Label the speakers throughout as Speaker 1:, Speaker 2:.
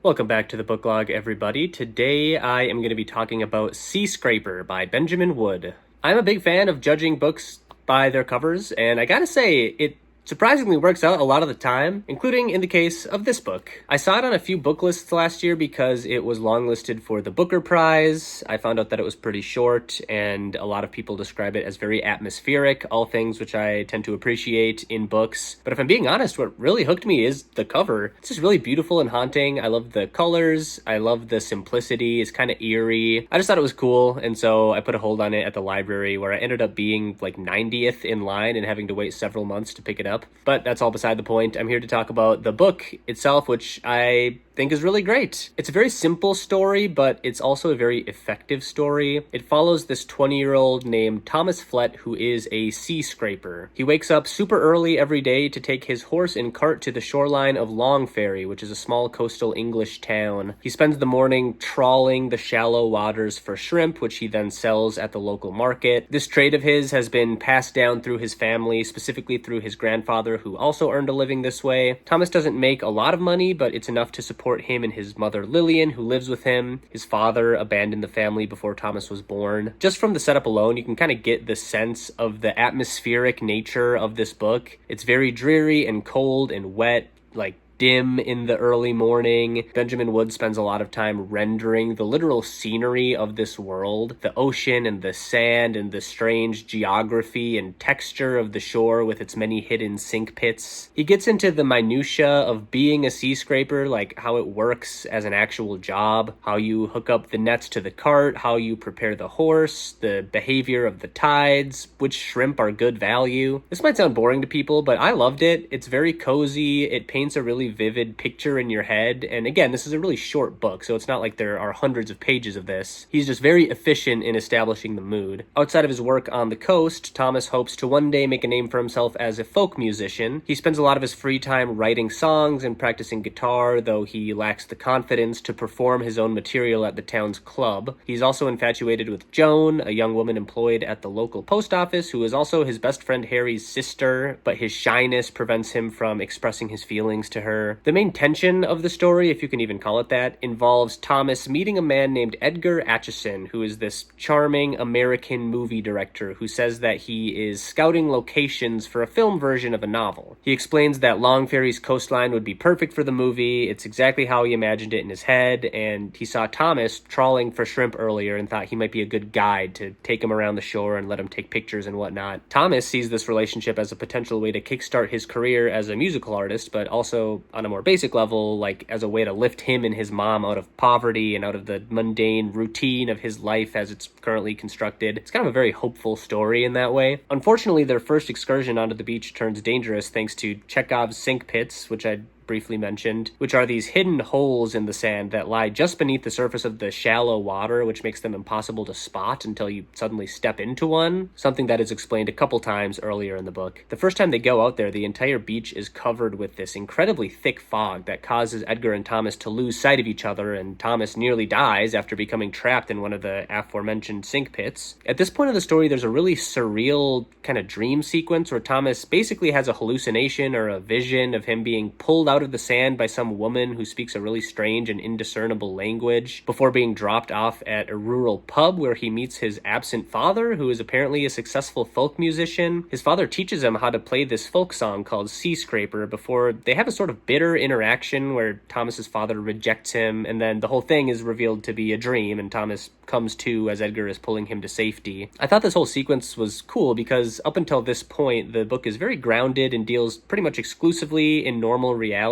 Speaker 1: Welcome back to the book log, everybody. Today I am going to be talking about Seascraper by Benjamin Wood. I'm a big fan of judging books by their covers, and I gotta say, it surprisingly works out a lot of the time, including in the case of this book. I saw it on a few book lists last year because it was longlisted for the Booker Prize. I found out that it was pretty short, and a lot of people describe it as very atmospheric, all things which I tend to appreciate in books. But if I'm being honest, what really hooked me is the cover. It's just really beautiful and haunting. I love the colors. I love the simplicity. It's kind of eerie. I just thought it was cool, and so I put a hold on it at the library, where I ended up being like 90th in line and having to wait several months to pick it up. But that's all beside the point. I'm here to talk about the book itself, which I think is really great. It's a very simple story, but it's also a very effective story. It follows this 20-year-old named Thomas Flett, who is a sea scraper. He wakes up super early every day to take his horse and cart to the shoreline of Longferry, which is a small coastal English town. He spends the morning trawling the shallow waters for shrimp, which he then sells at the local market. This trade of his has been passed down through his family, specifically through his grandfather, who also earned a living this way. Thomas doesn't make a lot of money, but it's enough to support him and his mother Lillian, who lives with him. His father abandoned the family before Thomas was born. Just from the setup alone, you can kind of get the sense of the atmospheric nature of this book. It's very dreary and cold and wet, like dim in the early morning. Benjamin Wood spends a lot of time rendering the literal scenery of this world, the ocean and the sand and the strange geography and texture of the shore with its many hidden sink pits. He gets into the minutia of being a sea scraper, like how it works as an actual job, how you hook up the nets to the cart, how you prepare the horse, the behavior of the tides, which shrimp are good value. This might sound boring to people, but I loved it. It's very cozy. It paints a really vivid picture in your head. And again, this is a really short book, so it's not like there are hundreds of pages of this. He's just very efficient in establishing the mood. Outside of his work on the coast, Thomas hopes to one day make a name for himself as a folk musician. He spends a lot of his free time writing songs and practicing guitar, though he lacks the confidence to perform his own material at the town's club. He's also infatuated with Joan, a young woman employed at the local post office, who is also his best friend Harry's sister, but his shyness prevents him from expressing his feelings to her. The main tension of the story, if you can even call it that, involves Thomas meeting a man named Edgar Acheson, who is this charming American movie director who says that he is scouting locations for a film version of a novel. He explains that Longferry's coastline would be perfect for the movie. It's exactly how he imagined it in his head, and he saw Thomas trawling for shrimp earlier and thought he might be a good guide to take him around the shore and let him take pictures and whatnot. Thomas sees this relationship as a potential way to kickstart his career as a musical artist, but also on a more basic level, like as a way to lift him and his mom out of poverty and out of the mundane routine of his life as it's currently constructed. It's kind of a very hopeful story in that way. Unfortunately, their first excursion onto the beach turns dangerous thanks to Chekhov's sink pits, which I briefly mentioned, which are these hidden holes in the sand that lie just beneath the surface of the shallow water, which makes them impossible to spot until you suddenly step into one, something that is explained a couple times earlier in the book. The first time they go out there, the entire beach is covered with this incredibly thick fog that causes Edgar and Thomas to lose sight of each other, and Thomas nearly dies after becoming trapped in one of the aforementioned sink pits. At this point of the story, there's a really surreal kind of dream sequence where Thomas basically has a hallucination or a vision of him being pulled out of the sand by some woman who speaks a really strange and indiscernible language before being dropped off at a rural pub where he meets his absent father, who is apparently a successful folk musician. His father teaches him how to play this folk song called Seascraper before they have a sort of bitter interaction where Thomas's father rejects him, and then the whole thing is revealed to be a dream and Thomas comes to as Edgar is pulling him to safety. I thought this whole sequence was cool because up until this point the book is very grounded and deals pretty much exclusively in normal reality.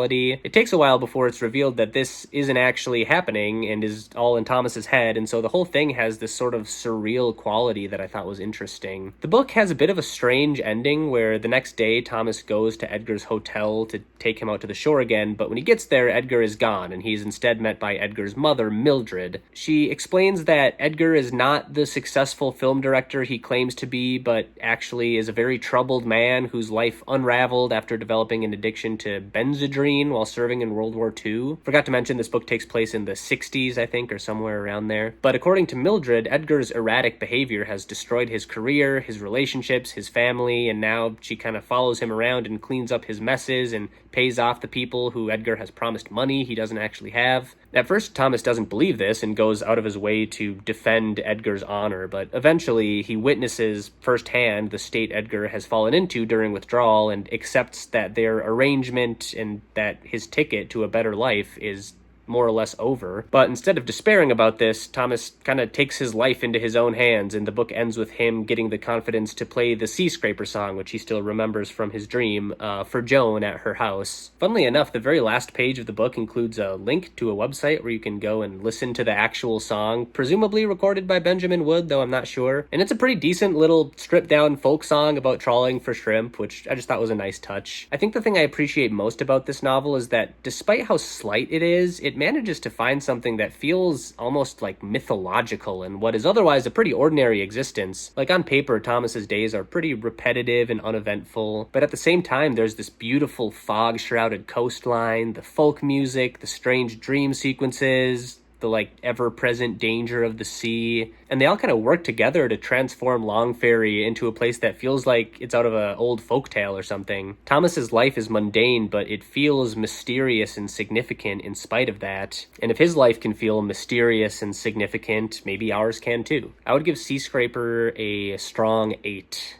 Speaker 1: It takes a while before it's revealed that this isn't actually happening and is all in Thomas's head, and so the whole thing has this sort of surreal quality that I thought was interesting. The book has a bit of a strange ending where the next day Thomas goes to Edgar's hotel to take him out to the shore again, but when he gets there, Edgar is gone, and he's instead met by Edgar's mother, Mildred. She explains that Edgar is not the successful film director he claims to be, but actually is a very troubled man whose life unraveled after developing an addiction to Benadryl tangerine while serving in World War II. Forgot to mention this book takes place in the 60s, I think, or somewhere around there. But according to Mildred, Edgar's erratic behavior has destroyed his career, his relationships, his family, and now she kind of follows him around and cleans up his messes and pays off the people who Edgar has promised money he doesn't actually have. At first, Thomas doesn't believe this and goes out of his way to defend Edgar's honor, but eventually he witnesses firsthand the state Edgar has fallen into during withdrawal and accepts that their arrangement and that his ticket to a better life is more or less over. But instead of despairing about this, Thomas kind of takes his life into his own hands, and the book ends with him getting the confidence to play the Seascraper song, which he still remembers from his dream, for Joan at her house. Funnily enough, the very last page of the book includes a link to a website where you can go and listen to the actual song, presumably recorded by Benjamin Wood, though I'm not sure. And it's a pretty decent little stripped-down folk song about trawling for shrimp, which I just thought was a nice touch. I think the thing I appreciate most about this novel is that despite how slight it is, it manages to find something that feels almost like mythological in what is otherwise a pretty ordinary existence. Like on paper, Thomas's days are pretty repetitive and uneventful, but at the same time, there's this beautiful fog-shrouded coastline, the folk music, the strange dream sequences, the ever-present danger of the sea, and they all kind of work together to transform Longferry into a place that feels like it's out of an old folktale or something. Thomas's life is mundane, but it feels mysterious and significant in spite of that. And if his life can feel mysterious and significant, maybe ours can too. I would give Seascraper a strong 8.